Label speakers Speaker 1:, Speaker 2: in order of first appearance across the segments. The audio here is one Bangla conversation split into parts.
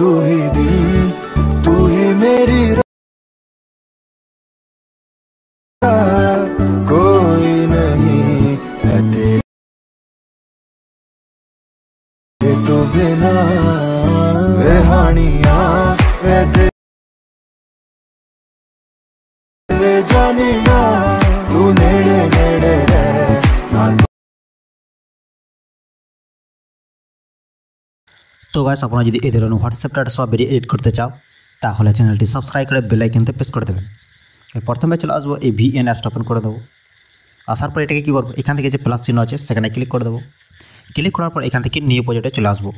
Speaker 1: तू ही दिल, तू ही मेरी राह, कोई नहीं है तेरे तो बिना। वे हानियां वे दिल जानिया, तू नेड़े नेड़े रह ना।
Speaker 2: तो गाइस আপনারা যদি এই ধরনের হোয়াটসঅ্যাপ স্ট্যাটাস বা ভিডিও এডিট করতে চাও তাহলে চ্যানেলটি সাবস্ক্রাইব করে বেল আইকনতে প্রেস করে দেবেন। প্রথমে চলে আসবো এই ভিএন অ্যাপসটা ওপেন করে দেবো। আসার পর এটাকে কী করবো, এখান থেকে যে প্লাস চিহ্ন আছে সেখানে ক্লিক করে দেবো। ক্লিক করার পর এখান থেকে নিউ প্রজেক্টে চলে আসবো।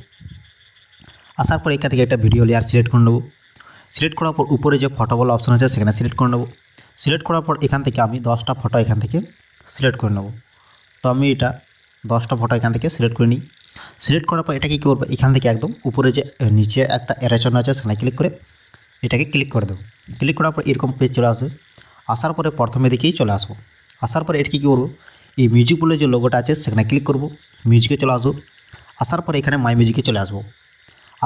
Speaker 2: আসার পর এখান থেকে একটা ভিডিও লেয়ার সিলেক্ট করে নেবো। সিলেক্ট করার পর উপরে যে ফটো বলা অপশন আছে সেখানে সিলেক্ট করে নেবো। সিলেক্ট করার পর এখান থেকে আমি 10টা ফটো এখান থেকে সিলেক্ট করে নেবো। তো আমি এটা 10টা ফটো এখান থেকে সিলেক্ট করে নিই। সিলেক্ট করার পর এটাকে কী করবো, এখান থেকে একদম উপরে যে নিচে একটা অ্যারো চিহ্ন আছে সেখানে ক্লিক করে এটাকে ক্লিক করে দেবো। ক্লিক করার পর এরকম পেজ চলে আসবে। আসার পরে প্রথমে দিকেই চলে আসবো। আসার পরে এটাকে কী করবো, এই মিউজিক বলে যে লোগোটা আছে সেখানে ক্লিক করবো। মিউজিকে চলে আসবো। আসার পরে এখানে মাই মিউজিকে চলে আসবো।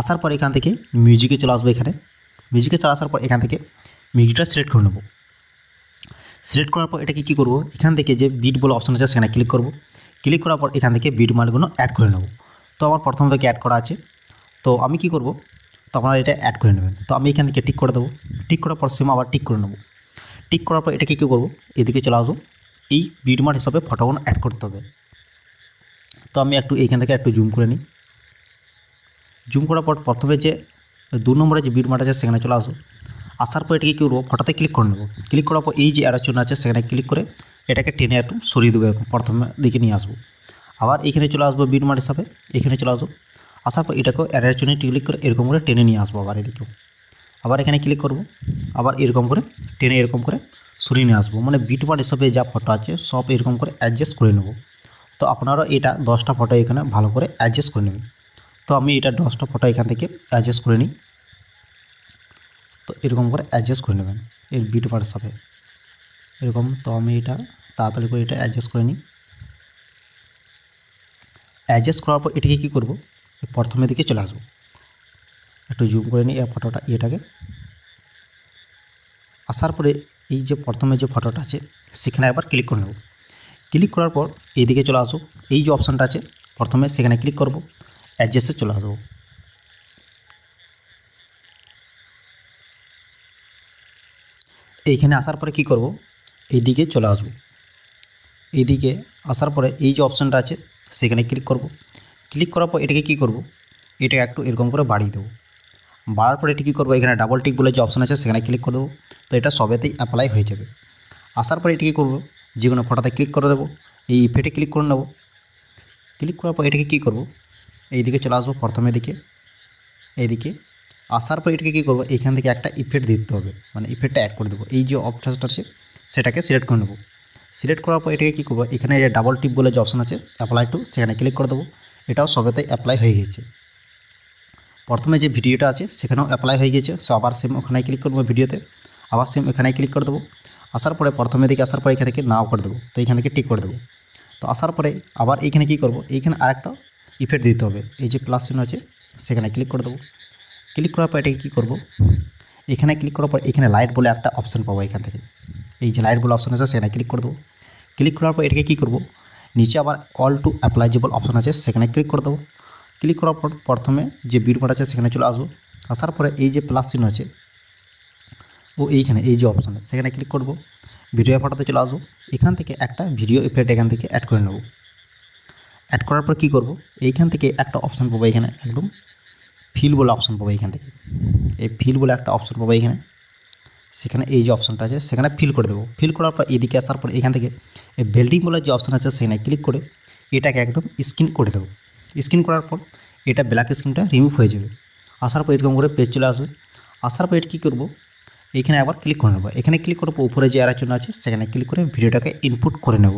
Speaker 2: আসার পর এখান থেকে মিউজিকে চলে আসবো। এখানে মিউজিকে চলে আসার পর এখান থেকে মিউজিকটা সিলেক্ট করে নেবো। সিলেক্ট করার পর এটাকে কী করবো, এখান থেকে যে বিট বলে অপশন আছে সেখানে ক্লিক করবো। ক্লিক করার পর এখান থেকে বিট মানগুলো অ্যাড করে নেবো। তো আমার প্রথম থেকে অ্যাড করা আছে, তো আমি কি করব, তো আপনারা এটা অ্যাড করে নেবেন। তো আমি এখান থেকে টিক করে দেবো। টিক করার পর সেম আবার টিক করে নেবো। টিক করার পর এটাকে কী করবো, এদিকে চলে আসবো। এই বিটমার্ক হিসাবে ফটোগুলো অ্যাড করতে হবে। তো আমি একটু এইখান থেকে একটু জুম করে নিই। জুম করার পর প্রথমে যে 2 নম্বরে যে বিটমার্ক আছে সেখানে চলে আসবো। আসার পর এটাকে কী করবো, ফটোতে ক্লিক করে নেবো। ক্লিক করার পর এই যে অ্যারো চিহ্ন আছে সেখানে ক্লিক করে এটাকে টেনে একটু সরিয়ে দেবো। এরকম প্রথমে দিকে নিয়ে আসবো। আবার এখানে চলে আসবো বিটমার্ক হিসাবে, এখানে চলে আসবো। আসার পর এটাকেও অ্যারো চিহ্নে ক্লিক করে এরকম করে টেনে নিয়ে আসবো। আবার এদিকেও আবার এখানে ক্লিক করব। আবার এরকম করে টেনে এরকম করে সরিয়ে নিয়ে আসবো। মানে বিটমার্ক হিসাবে যা ফটো আছে সব এরকম করে অ্যাডজাস্ট করে নেব। তো আপনারাও এটা 10টা ফটো এখানে ভালো করে অ্যাডজাস্ট করে নেবেন। তো আমি এটা 10টা ফটো এখান থেকে অ্যাডজাস্ট করে নিই। তো এরকম করে অ্যাডজাস্ট করে নেবেন এর বিটমার্ক হিসাবে এরকম। তো আমি এটা তাড়াতাড়ি করে এটা অ্যাডজাস্ট করে নিই। অ্যাডজাস্ট করার পর এটাকে কী করবো, প্রথমের দিকে চলে আসবো। একটু জুম করে নিই এই ফটোটা এটাকে। আসার পরে এই যে প্রথমে যে ফটোটা আছে সেখানে একবার ক্লিক করে নেব। ক্লিক করার পর এইদিকে চলে আসবো। এই যে অপশানটা আছে প্রথমে সেখানে ক্লিক করব। অ্যাডজাস্টে চলে আসবো। এইখানে আসার পরে কি করব, এইদিকে চলে আসবো। এইদিকে আসার পরে এই যে অপশানটা আছে সেখানে ক্লিক করব। ক্লিক করার পর এটাকে কী করব, এটা একটু এরকম করে বাড়িয়ে দেবো। বাড়ার পরে এটি কী করবো, এখানে ডাবল টিক বলে যে অপশান আছে সেখানে ক্লিক করে দেবো। তো এটা সবেতেই অ্যাপ্লাই হয়ে যাবে। আসার পরে এটি কী করবো, যে কোনো ফটোতে ক্লিক করে দেবো। এই ইফেক্টে ক্লিক করে নেবো। ক্লিক করার পর এটাকে কী করবো, এইদিকে চলে আসবো প্রথমে দিকে। এইদিকে আসার পর এটাকে কী করবো, এইখান থেকে একটা ইফেক্ট দিতে হবে, মানে ইফেক্টটা অ্যাড করে দেবো। এই যে অপশানটা আছে সেটাকে সিলেক্ট করে নেবো। সিলেক্ট করার পর এটাকে কী করবো, এখানে যে ডাবল টিপ বলে যে অপশান আছে অ্যাপ্লাই টু সেখানে ক্লিক করে দেবো। এটাও সবেতেই অ্যাপ্লাই হয়ে গেছে। প্রথমে যে ভিডিওটা আছে সেখানেও অ্যাপ্লাই হয়ে গেছে। সো আবার সেম ওখানে ক্লিক করবো ভিডিওতে, আবার সেম এখানে ক্লিক করে দেবো। আসার পরে প্রথমে দিকে আসার পরে এখান থেকে নাও করে দেবো। তো এখান থেকে টিক করে দেবো। তো আসার পরে আবার এইখানে কী করবো, এইখানে আরেকটা ইফেক্ট দিতে হবে। এই যে প্লাস চিহ্ন আছে সেখানে ক্লিক করে দেবো। ক্লিক করার পর এটাকে কী করবো, এখানে ক্লিক করার পর এখানে লাইট বলে একটা অপশান পাবো। এখান থেকে এই যে লাইট বলে অপশান আছে সেখানে ক্লিক করে দেবো। ক্লিক করার পর এটাকে কী করবো, নিচে আবার অল টু অ্যাপ্লাইজেবল অপশান আছে সেখানে ক্লিক করে দেবো। ক্লিক করার পর প্রথমে যে বিটমার্ক আছে সেখানে চলে আসবো। আসার পরে এই যে প্লাস চিহ্ন আছে ও এইখানে এই যে অপশান সেখানে ক্লিক করব। ভিডিও ফটোতে চলে আসবো। এখান থেকে একটা ভিডিও ইফেক্ট এখান থেকে অ্যাড করে নেব। অ্যাড করার পর কী করব, এইখান থেকে একটা অপশান পাবো। এখানে একদম ফিল বলে অপশান পাবো। এখান থেকে এই ফিল বলে একটা অপশান পাবো। এখানে সেখানে এই যে অপশানটা আছে সেখানে ফিল করে দেবো। ফিল করার পর এদিকে আসার পর এখান থেকে এই বেল্ডিং বলে যে অপশান আছে সেখানে ক্লিক করে এটাকে একদম স্ক্রিন করে দেবো। স্ক্রিন করার পর এটা ব্ল্যাক স্ক্রিনটা রিমুভ হয়ে যাবে। আসার পর এরকম করে পেজ চলে আসবে। আসার পর এটা কী করবো, এইখানে আবার ক্লিক করে নেবো। এখানে ক্লিক করার পর উপরে যে অ্যারো চিহ্ন আছে সেখানে ক্লিক করে ভিডিওটাকে ইনপুট করে নেব।